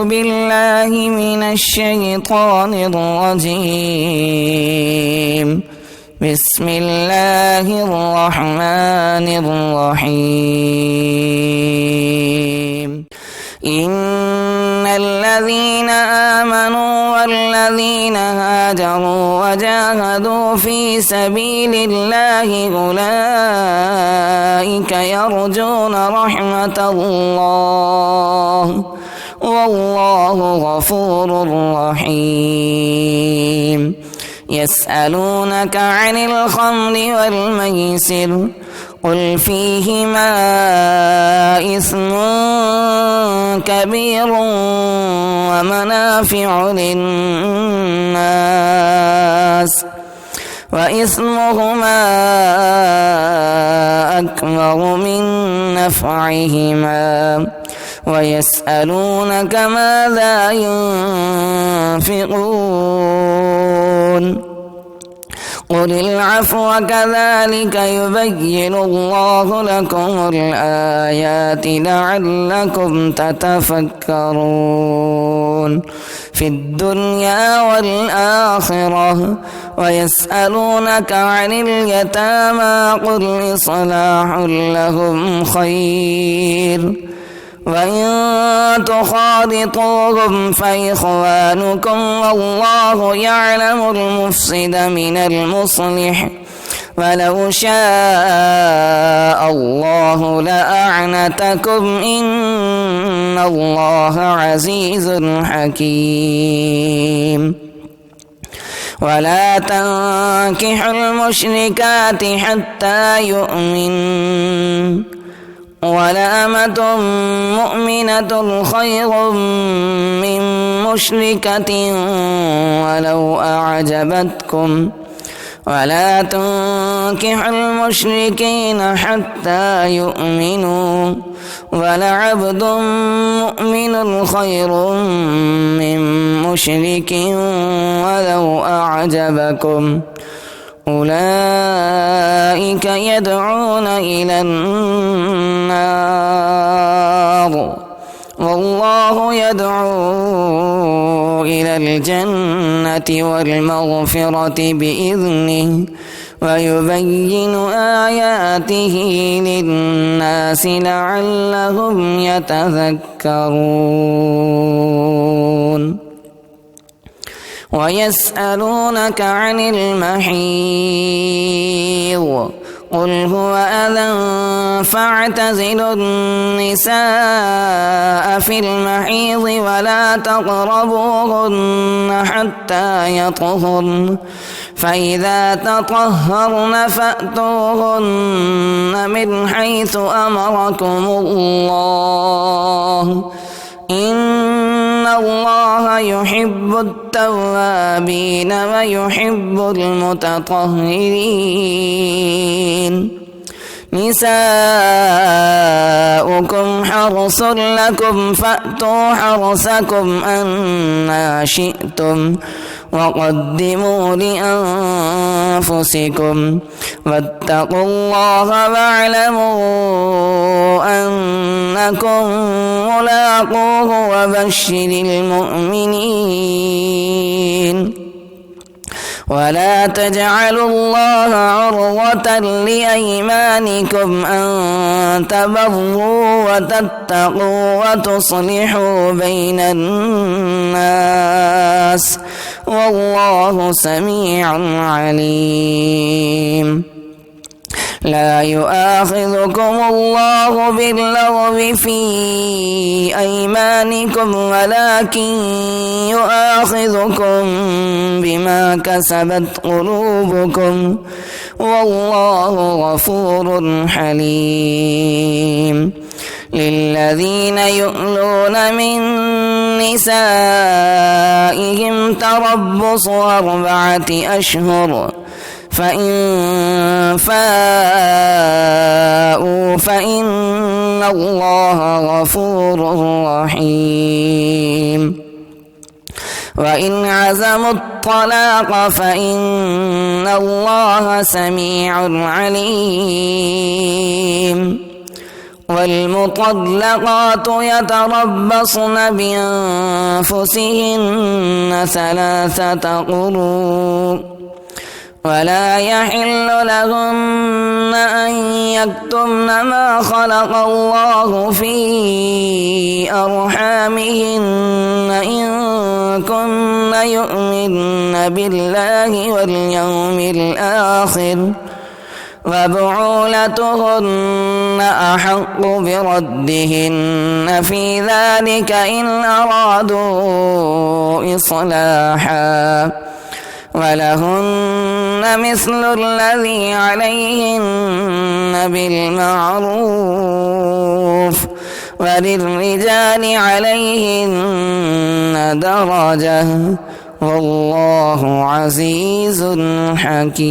بالله من الشيطان الرجيم. بسم الله الرحمن الرحيم. إن الذين آمنوا والذين هاجروا وجاهدوا في سبيل الله أولئك يرجون رحمة الله والله غفور رحيم. يسألونك عن الخمر والميسر قل فيهما إثم كبير ومنافع للناس وإثمهما أكبر من نفعهما ويسألونك ماذا ينفقون قل العفو كذلك يبين الله لكم الآيات لعلكم تتفكرون في الدنيا والآخرة. ويسألونك عن اليتامى قل إصلاح لهم خير وإن تخالطوهم فإخوانكم والله يعلم المفسد من المصلح ولو شاء الله لأعنتكم إن الله عزيز حكيم. ولا تنكحوا المشركات حتى يؤمنوا ولأمة مؤمنة خير من مشركة ولو أعجبتكم ولا تنكحوا المشركين حتى يؤمنوا ولعبد مؤمن خير من مشرك ولو أعجبكم أولئك يدعون إلى النار والله يدعو إلى الجنة والمغفرة بإذنه ويبين آياته للناس لعلهم يتذكرون. ويسألونك عن المحيض قل هو أذى فاعتزلوا النساء في المحيض ولا تقربوهن حتى يطهرن فإذا تطهرن فأتوهن من حيث أمركم الله إن الله يحب التوابين ويحب المتطهرين. نساؤكم حرث لكم فأتوا حرثكم أنى شئتم وقدموا لأنفسكم واتقوا الله واعلموا أنكم ملاقوه وبشر المؤمنين. ولا تجعلوا الله عرضة لأيمانكم أن تبروا وتتقوا وتصلحوا بين الناس والله سميع عليم. لا يؤاخذكم الله باللغو في أيمانكم ولكن يؤاخذكم بما كسبت قلوبكم والله غفور حليم. للذين يؤلون من نسائهم تربص 4 أشهر فإن فاءوا فإن الله غفور رحيم. وإن عزموا الطلاق فإن الله سميع عليم. والمطلقات يتربصن بأنفسهن 3 قروء ولا يحل لهن أن يكتمن ما خلق الله في أرحامهن إن كن يؤمن بالله واليوم الآخر وبعولتهن أحق بردهن في ذلك إن أرادوا إصلاحا ولهن مثل الذي عليهن بالمعروف وللرجال عليهن درجة والله عزيز حكيم.